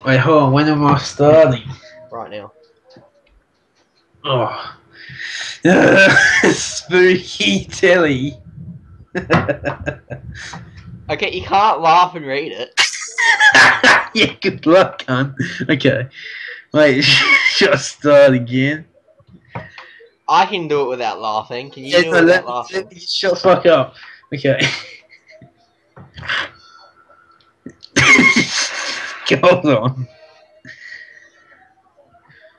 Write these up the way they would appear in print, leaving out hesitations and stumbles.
Wait, hold on. When am I starting? Right now. Oh. Spooky Tellie. Okay, you can't laugh and read it. Yeah, good luck, cunt. Okay. Wait, should I start again? I can do it without laughing. Can you Yeah, do no, it without let laughing? me shut the fuck up. Okay. Hold on.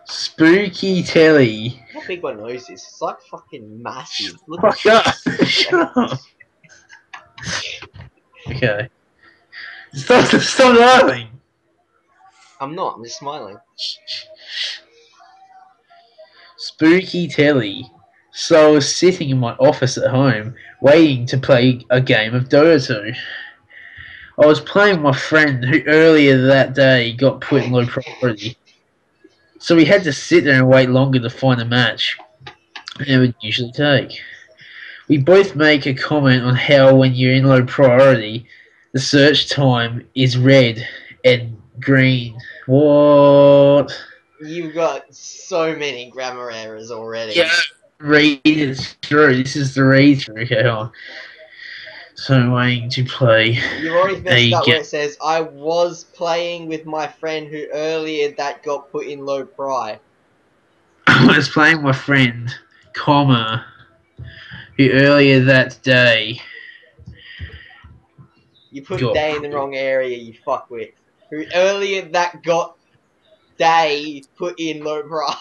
Spooky Telly. How big my nose is? It's like fucking massive. Look Fuck at up. Shut up. Okay. Stop laughing. I'm not. I'm just smiling. Spooky Telly. So I was sitting in my office at home, waiting to play a game of Dota 2. I was playing with my friend who earlier that day got put in low priority. So we had to sit there and wait longer to find a match than it would usually take. We both make a comment on how when you're in low priority, the search time is red and green. What? You've got so many grammar errors already. Yeah, read it through. This is the read through. Okay, hold on. So I'm waiting to play. You've already messed up where it says, I was playing with my friend who earlier that got put in low pry. I was playing with my friend, comma, who earlier that day. You put day in the wrong area, you fuckwit. Who earlier that got day put in low pry.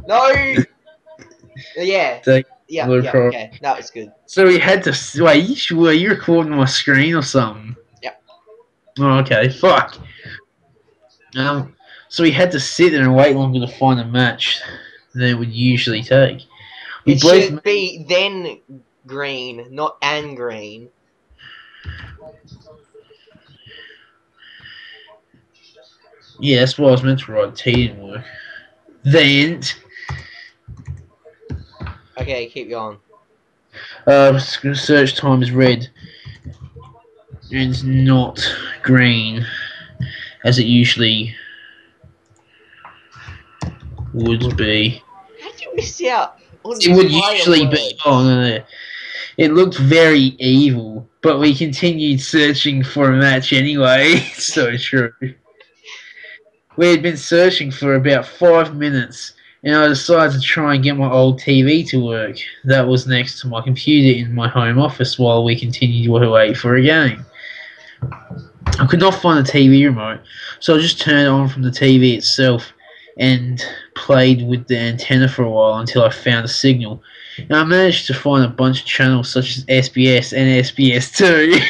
No! Yeah. Yeah, okay. That was good. So we had to... Wait, were you recording my screen or something? Yep. Oh, okay. Fuck. So we had to sit there and wait longer to find a match than it would usually take. It should be then green, not and green. Yeah, that's what I was meant to write. T didn't work. Then... Okay, keep going. Search time is red. It's not green, as it usually would be. How'd you miss out? It would usually be. Oh no. It looked very evil, but we continued searching for a match anyway. So true. We had been searching for about 5 minutes, and I decided to try and get my old TV to work. That was next to my computer in my home office while we continued to wait for a game. I could not find the TV remote, so I just turned it on from the TV itself and played with the antenna for a while until I found a signal. And I managed to find a bunch of channels such as SBS and SBS2.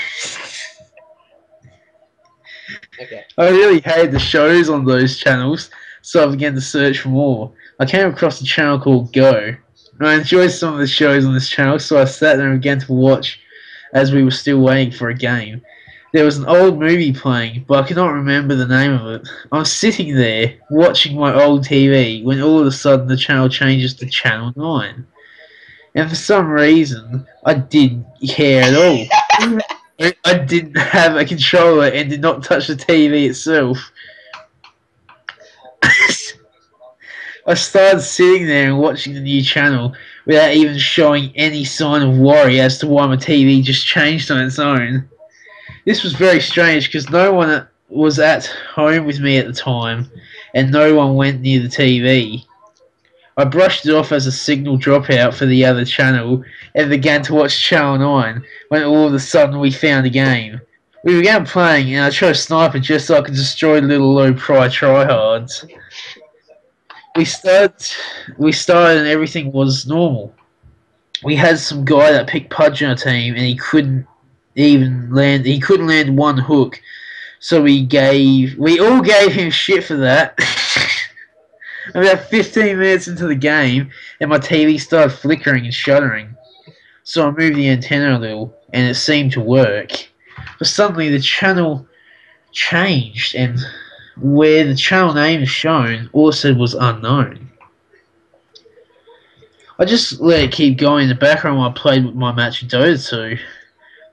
Okay. I really hated the shows on those channels, so I began to search for more. I came across a channel called Go. And I enjoyed some of the shows on this channel, so I sat there and began to watch as we were still waiting for a game. There was an old movie playing, but I cannot remember the name of it. I was sitting there, watching my old TV, when all of a sudden the channel changes to Channel 9. And for some reason, I didn't care at all. I didn't have a controller and did not touch the TV itself. I started sitting there and watching the new channel without even showing any sign of worry as to why my TV just changed on its own. This was very strange because no one was at home with me at the time and no one went near the TV. I brushed it off as a signal dropout for the other channel and began to watch Channel 9 when all of a sudden we found a game. We began playing and I chose Sniper just so I could destroy little low-pry tryhards. We started and everything was normal. We had some guy that picked Pudge on our team and he couldn't land one hook. So we all gave him shit for that. About 15 minutes into the game, and my TV started flickering and shuddering. So I moved the antenna a little, and it seemed to work. But suddenly the channel changed, and where the channel name is shown also was unknown. I just let it keep going in the background while I played with my match of Dota 2.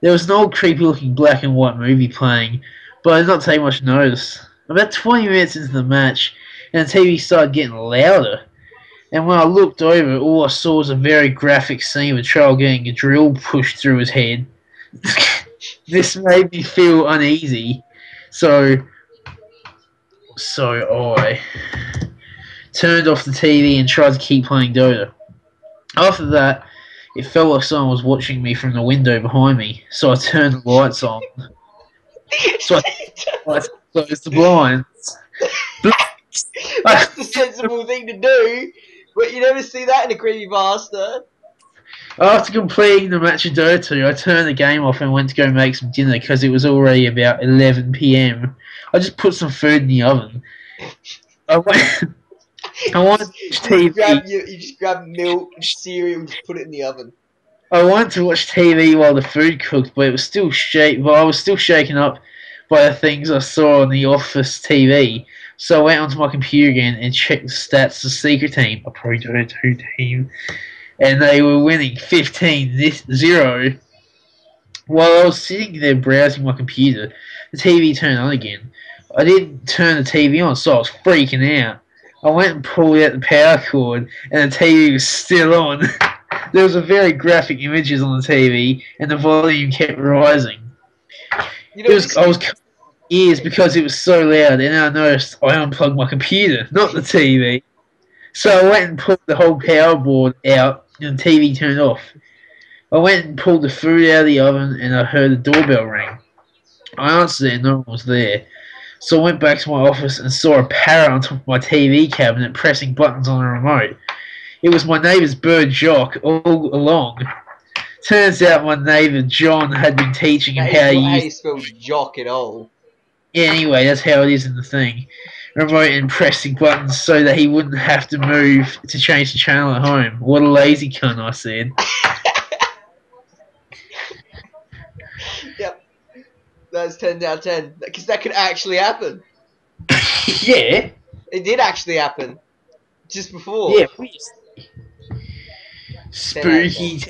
There was an old creepy looking black and white movie playing, but I did not take much notice. About 20 minutes into the match, and the TV started getting louder. And when I looked over, all I saw was a very graphic scene of a child getting a drill pushed through his head. This made me feel uneasy, so I turned off the TV and tried to keep playing Dota. After that, it felt like someone was watching me from the window behind me, so I turned the lights on. So I closed the blinds. That's the sensible thing to do, but you never see that in a creepypasta. After completing the match of Dota, I turned the game off and went to go make some dinner because it was already about 11 p.m. I just put some food in the oven. I went. I wanted to watch TV. You just grab milk and cereal and just put it in the oven. I wanted to watch TV while the food cooked, but I was still shaken up by the things I saw on the office TV. So I went onto my computer again and checked the stats of the secret team, a Pro Dota 2 team, and they were winning 15-0. While I was sitting there browsing my computer, the TV turned on again. I didn't turn the TV on, so I was freaking out. I went and pulled out the power cord, and the TV was still on. There was a very graphic images on the TV, and the volume kept rising. You know, I was cutting my ears because it was so loud, and I noticed I unplugged my computer, not the TV. So I went and pulled the whole power board out, and the TV turned off. I went and pulled the food out of the oven, and I heard the doorbell ring. I answered it, and no one was there. So I went back to my office and saw a parrot on top of my TV cabinet pressing buttons on a remote. It was my neighbour's bird Jock all along. Turns out my neighbour John had been teaching him how to use... how you spell jock at all. Yeah, anyway, that's how it is in the thing. Remote and pressing buttons so that he wouldn't have to move to change the channel at home. What a lazy cunt, I said. Yep. That's 10 out of 10. Because that could actually happen. Yeah. It did actually happen. Just before. Yeah, please. Spooky.